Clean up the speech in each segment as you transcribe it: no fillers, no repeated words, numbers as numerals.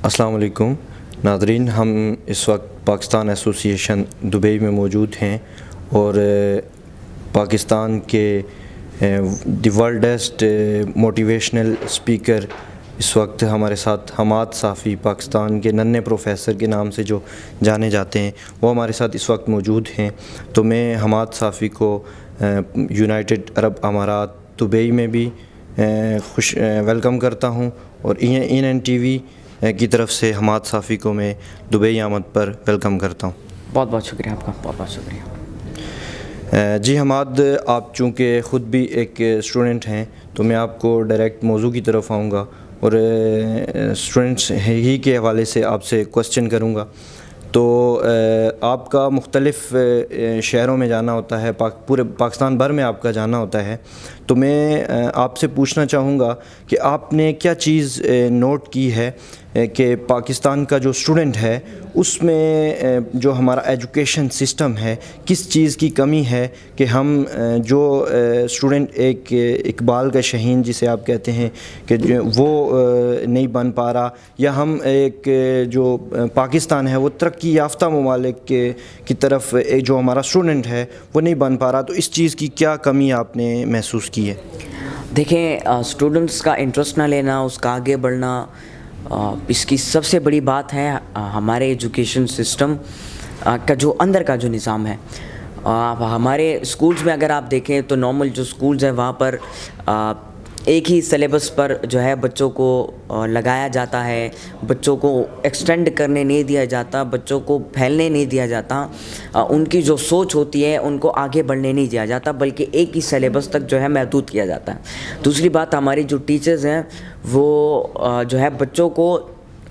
السلام علیکم ناظرین، ہم اس وقت پاکستان ایسوسی ایشن دبئی میں موجود ہیں اور پاکستان کے دی ورلڈسٹ موٹیویشنل اسپیکر اس وقت ہمارے ساتھ حماد صافی، پاکستان کے ننھے پروفیسر کے نام سے جو جانے جاتے ہیں، وہ ہمارے ساتھ اس وقت موجود ہیں۔ تو میں حماد صافی کو یونائٹڈ عرب امارات دبئی میں بھی ویلکم کرتا ہوں، اور این ٹی وی کی طرف سے حماد صافی کو میں دبئی آمد پر ویلکم کرتا ہوں۔ بہت بہت شکریہ آپ کا، بہت بہت شکریہ۔ جی حماد، آپ چونکہ خود بھی ایک اسٹوڈنٹ ہیں تو میں آپ کو ڈائریکٹ موضوع کی طرف آؤں گا اور اسٹوڈنٹس ہی کے حوالے سے آپ سے کوسچن کروں گا۔ تو آپ کا مختلف شہروں میں جانا ہوتا ہے، پورے پاکستان بھر میں آپ کا جانا ہوتا ہے، تو میں آپ سے پوچھنا چاہوں گا کہ آپ نے کیا چیز نوٹ کی ہے کہ پاکستان کا جو اسٹوڈنٹ ہے اس میں جو ہمارا ایجوکیشن سسٹم ہے کس چیز کی کمی ہے کہ ہم جو اسٹوڈنٹ ایک اقبال کا شہین جسے آپ کہتے ہیں کہ وہ نہیں بن پا رہا، یا ہم ایک جو پاکستان ہے وہ ترقی یافتہ ممالک کی طرف جو ہمارا اسٹوڈنٹ ہے وہ نہیں بن پا رہا، تو اس چیز کی کیا کمی آپ نے محسوس کی ہے؟ دیکھیں، اسٹوڈنٹس کا انٹرسٹ نہ لینا، اس کا آگے بڑھنا، اس کی سب سے بڑی بات ہے ہمارے ایجوکیشن سسٹم کا جو اندر کا جو نظام ہے۔ ہمارے اسکولز میں اگر آپ دیکھیں تو نارمل جو اسکولز ہیں وہاں پر ایک ہی سلیبس پر جو ہے بچوں کو لگایا جاتا ہے، بچوں کو ایکسٹینڈ کرنے نہیں دیا جاتا، بچوں کو پھیلنے نہیں دیا جاتا، ان کی جو سوچ ہوتی ہے ان کو آگے بڑھنے نہیں دیا جاتا، بلکہ ایک ہی سلیبس تک جو ہے محدود کیا جاتا ہے۔ دوسری بات، ہماری جو ٹیچرز ہیں وہ جو ہے بچوں کو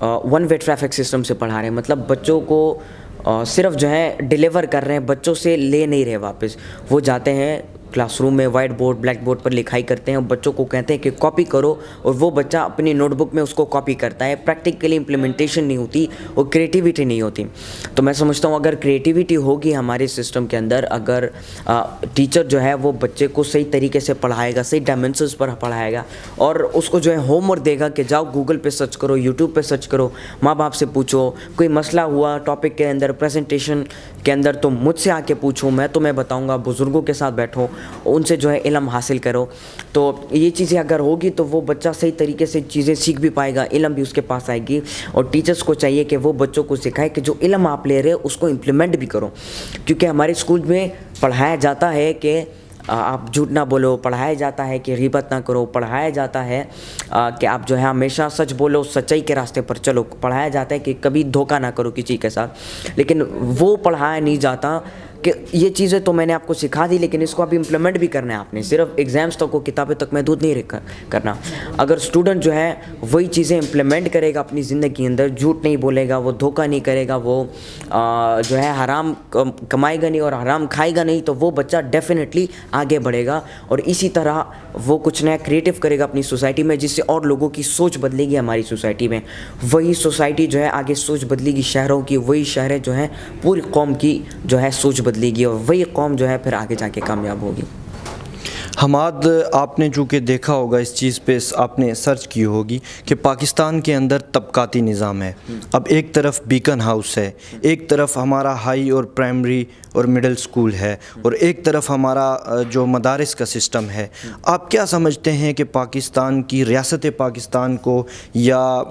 ون وے ٹریفک سسٹم سے پڑھا رہے ہیں، مطلب بچوں کو صرف جو ہے ڈیلیور کر رہے ہیں، بچوں سے لے نہیں رہے واپس۔ وہ جاتے ہیں کلاس روم میں وائٹ بورڈ بلیک بورڈ پر لکھائی کرتے ہیں اور بچوں کو کہتے ہیں کہ کاپی کرو، اور وہ بچہ اپنی نوٹ بک میں اس کو کاپی کرتا ہے۔ پریکٹیکلی امپلیمنٹیشن نہیں ہوتی اور کریٹیویٹی نہیں ہوتی۔ تو میں سمجھتا ہوں اگر کریٹیویٹی ہوگی ہمارے سسٹم کے اندر، اگر ٹیچر جو ہے وہ بچے کو صحیح طریقے سے پڑھائے گا، صحیح ڈائمینشنز پر پڑھائے گا، اور اس کو جو ہے ہوم ورک دے گا کہ جاؤ گوگل پہ سرچ کرو، یوٹیوب پہ سرچ کرو، ماں باپ سے پوچھو، کوئی مسئلہ ہوا ٹاپک کے اندر، پریزنٹیشن کے اندر، تو مجھ سے آ کے پوچھو، میں تمہیں بتاؤں گا، بزرگوں کے ساتھ بیٹھو، ان سے جو ہے علم حاصل کرو۔ تو یہ چیزیں اگر ہوگی تو وہ بچہ صحیح طریقے سے چیزیں سیکھ بھی پائے گا، علم بھی اس کے پاس آئے گی، اور ٹیچرز کو چاہیے کہ وہ بچوں کو سکھائے کہ جو علم آپ لے رہے اس کو امپلیمنٹ بھی کرو، کیونکہ ہمارے اسکول میں پڑھایا جاتا ہے کہ آپ جھوٹ نہ بولو، پڑھایا جاتا ہے کہ غیبت نہ کرو، پڑھایا جاتا ہے کہ آپ جو ہے ہمیشہ سچ بولو، سچائی کے راستے پر چلو، پڑھایا جاتا ہے کہ کبھی دھوکہ نہ کرو کسی کے ساتھ، لیکن وہ پڑھایا نہیں جاتا کہ یہ چیزیں تو میں نے آپ کو سکھا دی لیکن اس کو ابھی امپلیمنٹ بھی کرنا ہے آپ نے، صرف ایگزامس تک کو کتابیں تک محدود نہیں کرنا۔ اگر اسٹوڈنٹ جو ہے وہی چیزیں امپلیمنٹ کرے گا اپنی زندگی کے اندر، جھوٹ نہیں بولے گا، وہ دھوکہ نہیں کرے گا، وہ جو ہے حرام کمائے گا نہیں اور حرام کھائے گا نہیں، تو وہ بچہ ڈیفینیٹلی آگے بڑھے گا، اور اسی طرح وہ کچھ نیا کریٹیو کرے گا اپنی سوسائٹی میں، جس سے اور لوگوں کی سوچ بدلے گی ہماری سوسائٹی میں، وہی سوسائٹی جو ہے آگے سوچ بدلے گی شہروں کی، وہی شہریں جو ہیں پوری قوم کی جو ہے سوچ بدلے گی، اور وہی قوم جو ہے پھر آگے جا کے کامیاب ہوگی۔ حماد، آپ نے چونکہ دیکھا ہوگا اس چیز پہ، آپ نے سرچ کی ہوگی کہ پاکستان کے اندر طبقاتی نظام ہے۔ اب ایک طرف بیکن ہاؤس ہے، ایک طرف ہمارا ہائی اور پرائمری اور مڈل سکول ہے، اور ایک طرف ہمارا جو مدارس کا سسٹم ہے۔ آپ کیا سمجھتے ہیں کہ پاکستان کی ریاست پاکستان کو، یا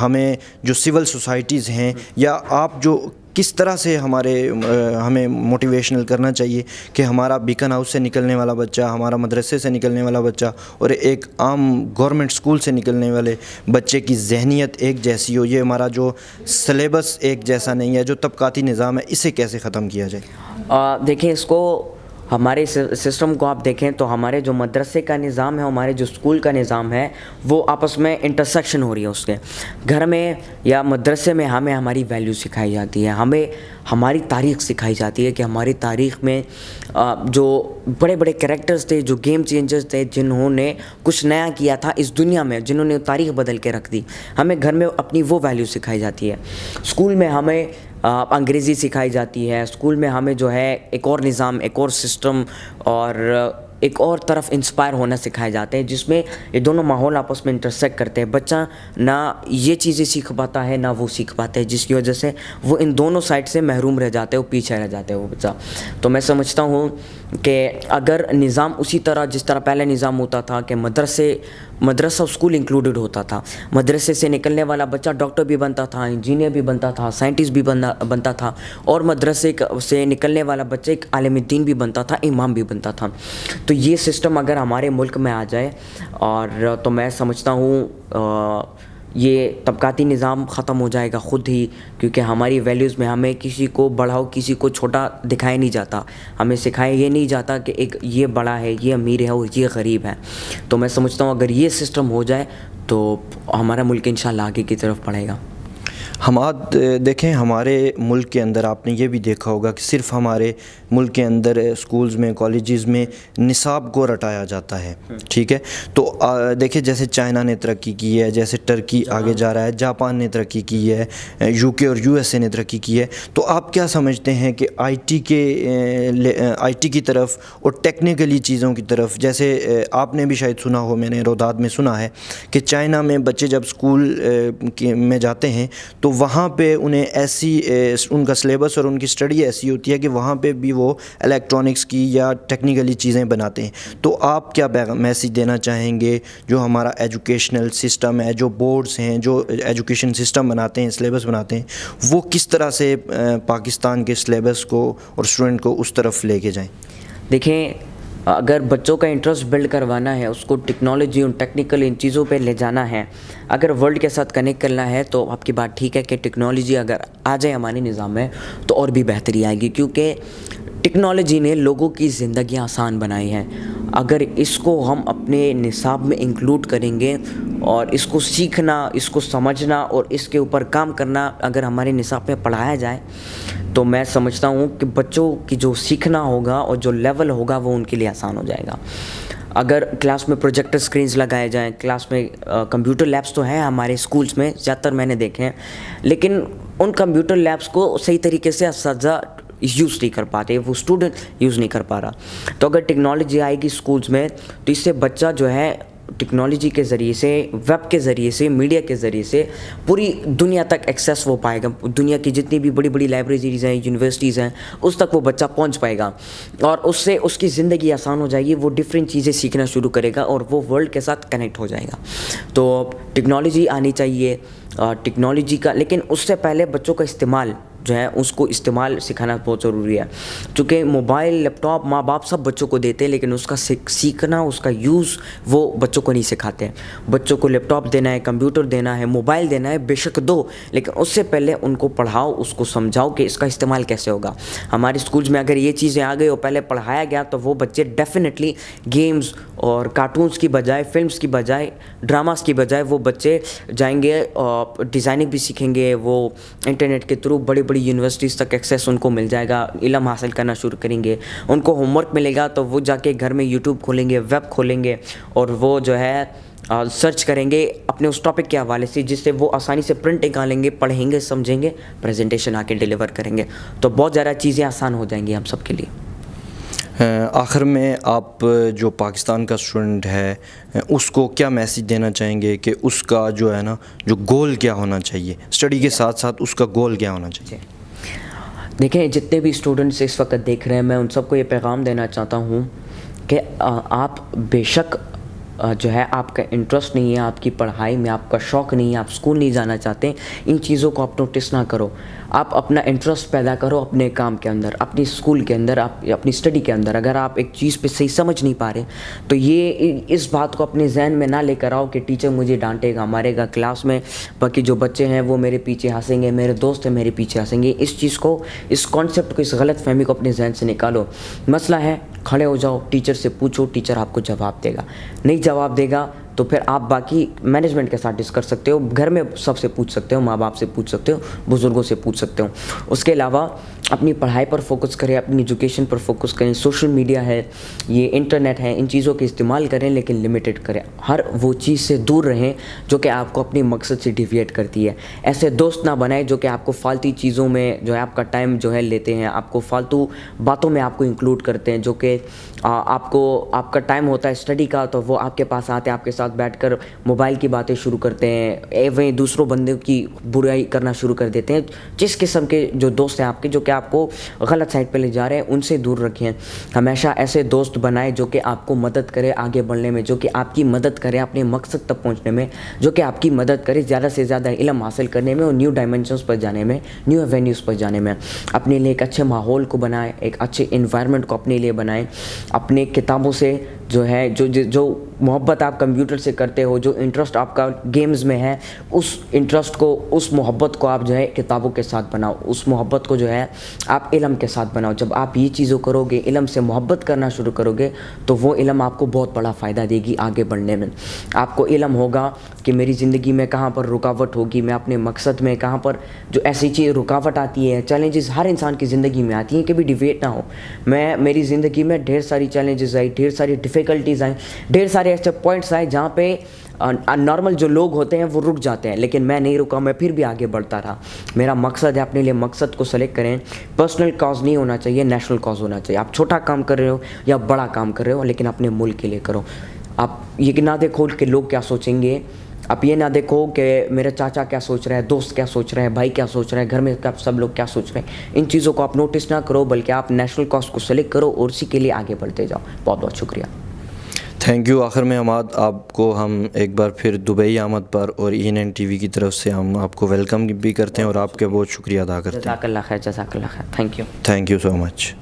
ہمیں جو سول سوسائٹیز ہیں، یا آپ جو کس طرح سے ہمیں موٹیویشنل کرنا چاہیے کہ ہمارا بیکن ہاؤس سے نکلنے والا بچہ، ہمارا مدرسے سے نکلنے والا بچہ اور ایک عام گورنمنٹ سکول سے نکلنے والے بچے کی ذہنیت ایک جیسی ہو؟ یہ ہمارا جو سلیبس ایک جیسا نہیں ہے، جو طبقاتی نظام ہے، اسے کیسے ختم کیا جائے؟ دیکھیں، اس کو ہمارے سسٹم کو آپ دیکھیں تو ہمارے جو مدرسے کا نظام ہے، ہمارے جو اسکول کا نظام ہے، وہ آپس میں انٹرسیکشن ہو رہی ہے اس کے۔ گھر میں یا مدرسے میں ہمیں ہماری ویلیو سکھائی جاتی ہے، ہمیں ہماری تاریخ سکھائی جاتی ہے کہ ہماری تاریخ میں جو بڑے بڑے کریکٹرز تھے، جو گیم چینجرز تھے، جنہوں نے کچھ نیا کیا تھا اس دنیا میں، جنہوں نے تاریخ بدل کے رکھ دی، ہمیں گھر میں اپنی وہ ویلیو سکھائی جاتی ہے۔ اسکول میں ہمیں انگریزی سکھائی جاتی ہے، اسکول میں ہمیں جو ہے ایک اور نظام، ایک اور سسٹم اور ایک اور طرف انسپائر ہونا سکھائے جاتے ہیں، جس میں یہ دونوں ماحول آپس میں انٹرسیکٹ کرتے ہیں. بچہ نہ یہ چیزیں سیکھ پاتا ہے نہ وہ سیکھ پاتا ہے، جس کی وجہ سے وہ ان دونوں سائڈ سے محروم رہ جاتے ہیں، وہ پیچھے رہ جاتے ہیں وہ بچہ. تو میں سمجھتا ہوں کہ اگر نظام اسی طرح جس طرح پہلے نظام ہوتا تھا کہ مدرسہ اسکول انکلوڈڈ ہوتا تھا، مدرسے سے نکلنے والا بچہ ڈاکٹر بھی بنتا تھا، انجینئر بھی بنتا تھا، سائنٹسٹ بھی بنتا تھا، اور مدرسے سے نکلنے والا بچہ ایک عالم دین بھی بنتا تھا، امام بھی بنتا تھا. تو یہ سسٹم اگر ہمارے ملک میں آ جائے اور تو میں سمجھتا ہوں یہ طبقاتی نظام ختم ہو جائے گا خود ہی، کیونکہ ہماری ویلیوز میں ہمیں کسی کو بڑھاؤ کسی کو چھوٹا دکھایا نہیں جاتا، ہمیں سکھایا یہ نہیں جاتا کہ ایک یہ بڑا ہے، یہ امیر ہے اور یہ غریب ہے. تو میں سمجھتا ہوں اگر یہ سسٹم ہو جائے تو ہمارا ملک انشاءاللہ آگے کی طرف بڑھے گا. حماد دیکھیں ہمارے ملک کے اندر آپ نے یہ بھی دیکھا ہوگا کہ صرف ہمارے ملک کے اندر اسکولز میں کالجز میں نصاب کو رٹایا جاتا ہے، ٹھیک ہے. تو دیکھیں جیسے چائنا نے ترقی کی ہے، جیسے ٹرکی آگے جا رہا ہے، جاپان نے ترقی کی ہے، یو کے اور یو ایس اے نے ترقی کی ہے. تو آپ کیا سمجھتے ہیں کہ آئی ٹی کی طرف اور ٹیکنیکلی چیزوں کی طرف، جیسے آپ نے بھی شاید سنا ہو، میں نے روداد میں سنا ہے کہ چائنا میں بچے جب اسکول میں جاتے ہیں تو وہاں پہ انہیں ایسی ان کا سلیبس اور ان کی اسٹڈی ایسی ہوتی ہے کہ وہاں پہ بھی وہ الیکٹرانکس کی یا ٹیکنیکلی چیزیں بناتے ہیں. تو آپ کیا میسیج دینا چاہیں گے جو ہمارا ایجوکیشنل سسٹم ہے، جو بورڈز ہیں جو ایجوکیشن سسٹم بناتے ہیں، سلیبس بناتے ہیں، وہ کس طرح سے پاکستان کے سلیبس کو اور اسٹوڈنٹ کو اس طرف لے کے جائیں؟ دیکھیں اگر بچوں کا انٹرسٹ بلڈ کروانا ہے، اس کو ٹیکنالوجی اور ٹیکنیکل ان چیزوں پہ لے جانا ہے، اگر ورلڈ کے ساتھ کنیکٹ کرنا ہے، تو آپ کی بات ٹھیک ہے کہ ٹیکنالوجی اگر آ جائے ہمارے نظام میں تو اور بھی بہتری آئے گی، کیونکہ ٹیکنالوجی نے لوگوں کی زندگیاں آسان بنائی ہیں. اگر اس کو ہم اپنے نصاب میں انکلوڈ کریں گے اور اس کو سیکھنا، اس کو سمجھنا اور اس کے اوپر کام کرنا اگر ہمارے نصاب میں پڑھایا جائے تو میں سمجھتا ہوں کہ بچوں کی جو سیکھنا ہوگا اور جو لیول ہوگا وہ ان کے لیے آسان ہو جائے گا. اگر کلاس میں پروجیکٹر سکرینز لگائے جائیں، کلاس میں کمپیوٹر لیبس تو ہیں ہمارے اسکولس میں زیادہ تر میں نے دیکھے ہیں، لیکن ان کمپیوٹر لیبس کو صحیح طریقے سے اساتذہ یوز نہیں کر پاتے، وہ اسٹوڈنٹ یوز نہیں کر پا رہا. تو اگر ٹیکنالوجی آئے گی اسکولس میں تو اس سے بچہ جو ہے ٹیکنالوجی کے ذریعے سے، ویب کے ذریعے سے، میڈیا کے ذریعے سے پوری دنیا تک ایکسیس ہو پائے گا. دنیا کی جتنی بھی بڑی بڑی لائبریریز ہیں، یونیورسٹیز ہیں، اس تک وہ بچہ پہنچ پائے گا اور اس سے اس کی زندگی آسان ہو جائے گی. وہ ڈفرینٹ چیزیں سیکھنا شروع کرے گا اور وہ ورلڈ کے ساتھ کنیکٹ ہو جائے گا. تو ٹیکنالوجی آنی چاہیے، ٹیکنالوجی کا، لیکن اس سے پہلے بچوں کا استعمال جو ہے اس کو استعمال سکھانا بہت ضروری ہے. چونکہ موبائل، لیپ ٹاپ ماں باپ سب بچوں کو دیتے ہیں، لیکن اس کا سیکھنا، اس کا یوز وہ بچوں کو نہیں سکھاتے. بچوں کو لیپ ٹاپ دینا ہے، کمپیوٹر دینا ہے، موبائل دینا ہے، بے شک دو، لیکن اس سے پہلے ان کو پڑھاؤ، اس کو سمجھاؤ کہ اس کا استعمال کیسے ہوگا. ہمارے اسکولز میں اگر یہ چیزیں آ گئی اور پہلے پڑھایا گیا تو وہ بچے ڈیفینیٹلی گیمز اور کارٹونز کی بجائے، فلمز کی بجائے، ڈراماز کی بجائے وہ بچے جائیں گے، ڈیزائننگ بھی سیکھیں گے، وہ انٹرنیٹ کے تھرو بڑی بڑی یونیورسٹیز تک ایکسیس ان کو مل جائے گا، علم حاصل کرنا شروع کریں گے. ان کو ہوم ورک ملے گا تو وہ جا کے گھر میں یوٹیوب کھولیں گے، ویب کھولیں گے اور وہ جو ہے سرچ کریں گے اپنے اس ٹاپک کے حوالے سے، جس سے وہ آسانی سے پرنٹ نکالیں گے، پڑھیں گے، سمجھیں گے، پریزنٹیشن آ کے ڈیلیور کریں گے. تو بہت زیادہ چیزیں آسان ہو جائیں گی ہم سب کے لیے. آخر میں آپ جو پاکستان کا اسٹوڈنٹ ہے اس کو کیا میسیج دینا چاہیں گے کہ اس کا جو ہے نا جو گول کیا ہونا چاہیے، اسٹڈی کے ساتھ ساتھ اس کا گول کیا ہونا چاہیے؟ دیکھیں جتنے بھی اسٹوڈنٹس اس وقت دیکھ رہے ہیں، میں ان سب کو یہ پیغام دینا چاہتا ہوں کہ آپ بے شک جو ہے آپ کا انٹرسٹ نہیں ہے آپ کی پڑھائی میں، آپ کا شوق نہیں ہے، آپ اسکول نہیں جانا چاہتے، ان چیزوں کو آپ نوٹس نہ کرو. آپ اپنا انٹرسٹ پیدا کرو اپنے کام کے اندر، اپنی اسکول کے اندر، اپنی اسٹڈی کے اندر. اگر آپ ایک چیز پہ صحیح سمجھ نہیں پا رہے تو یہ اس بات کو اپنے ذہن میں نہ لے کر آؤ کہ ٹیچر مجھے ڈانٹے گا، مارے گا کلاس میں، باقی جو بچے ہیں وہ میرے پیچھے ہنسیں گے، میرے دوست ہیں میرے پیچھے ہنسیں گے. اس چیز کو، اس کانسیپٹ کو، اس غلط فہمی کو اپنے ذہن سے نکالو. مسئلہ ہے، کھڑے ہو جاؤ، ٹیچر سے پوچھو، ٹیچر آپ کو جواب دے گا. نہیں جواب دے گا تو پھر آپ باقی مینجمنٹ کے ساتھ ڈسکس کر سکتے ہو, گھر میں سب سے پوچھ سکتے ہو, ماں باپ سے پوچھ سکتے ہو, بزرگوں سے پوچھ سکتے ہو. اس کے علاوہ اپنی پڑھائی پر فوکس کریں, اپنی ایجوکیشن پر فوکس کریں. سوشل میڈیا ہے, یہ انٹرنیٹ ہے, ان چیزوں کے استعمال کریں لیکن لمیٹڈ کریں. ہر وہ چیز سے دور رہیں جو کہ آپ کو اپنے مقصد سے ڈیویٹ کرتی ہے. ایسے دوست نہ بنائیں جو کہ آپ کو فالتو چیزوں میں جو ہے آپ کا ٹائم جو ہے لیتے ہیں, آپ کو فالتو باتوں میں آپ کو انکلوڈ کرتے ہیں, جو کہ آپ کا ٹائم ہوتا ہے اسٹڈی کا تو وہ آپ کے پاس آتے ہیں, آپ کے ساتھ بیٹھ کر موبائل کی باتیں شروع کرتے ہیں, ایویں دوسروں بندوں کی برائی کرنا شروع کر دیتے ہیں. جس قسم کے جو دوست ہیں آپ کے جو کہ آپ کو غلط سائڈ پہ لے جا رہے ہیں, ان سے دور رکھیں. ہمیشہ ایسے دوست بنائیں جو کہ آپ کو مدد کرے آگے بڑھنے میں, جو کہ آپ کی مدد کرے اپنے مقصد تک پہنچنے میں, جو کہ آپ کی مدد کرے زیادہ سے زیادہ علم حاصل کرنے میں اور نیو ڈائمینشنز پر جانے میں, نیو ایونیوز پر جانے میں. اپنے لیے ایک اچھے ماحول کو بنائیں, ایک اچھے انوائرمنٹ کو اپنے لیے بنائیں. اپنے کتابوں سے جو ہے جو محبت آپ کمپیوٹر سے کرتے ہو, جو انٹرسٹ آپ کا گیمز میں ہے, اس انٹرسٹ کو, اس محبت کو آپ جو ہے کتابوں کے ساتھ بناؤ. اس محبت کو جو ہے آپ علم کے ساتھ بناؤ. جب آپ یہ چیزوں کرو گے, علم سے محبت کرنا شروع کرو گے, تو وہ علم آپ کو بہت بڑا فائدہ دے گی آگے بڑھنے میں. آپ کو علم ہوگا کہ میری زندگی میں کہاں پر رکاوٹ ہوگی, میں اپنے مقصد میں کہاں پر جو ایسی چیز رکاوٹ آتی ہے, چیلنجز ہر انسان کی زندگی میں آتی ہیں, کبھی ڈیویٹ نہ ہو. میری زندگی میں ڈھیر ساری چیلنجز آئی, ڈھیر ساری ڈیفیکلٹیز آئیں, ڈھیر سارے ایسے پوائنٹس آئے جہاں پہ نارمل جو لوگ ہوتے ہیں وہ رک جاتے ہیں, لیکن میں نہیں رکا, میں پھر بھی آگے بڑھتا رہا. میرا مقصد ہے, اپنے لیے مقصد کو سلیکٹ کریں. پرسنل کاز نہیں ہونا چاہیے, نیشنل کاز ہونا چاہیے. آپ چھوٹا کام کر رہے ہو یا بڑا کام کر رہے ہو, لیکن اپنے ملک کے لیے کرو. آپ یہ نہ دیکھو کہ لوگ کیا سوچیں گے, آپ یہ نہ دیکھو کہ میرا چاچا کیا سوچ رہا ہے, دوست کیا سوچ رہا ہے, بھائی کیا سوچ رہا ہے, گھر میں سب لوگ کیا سوچ رہے ہیں. ان چیزوں کو آپ نوٹس نہ کرو, بلکہ آپ نیشنل کاز کو سلیکٹ کرو اور اسی کے لیے آگے بڑھتے جاؤ. بہت بہت شکریہ. Thank you. آخر میں حماد, آپ کو ہم ایک بار پھر دبئی آمد پر اور ENN TV کی طرف سے ہم آپ کو ویلکم بھی کرتے ہیں اور آپ کے بہت شکریہ ادا کرتے ہیں. جزاک اللہ خیر, جزاک اللہ خیر. Thank you. Thank you so much.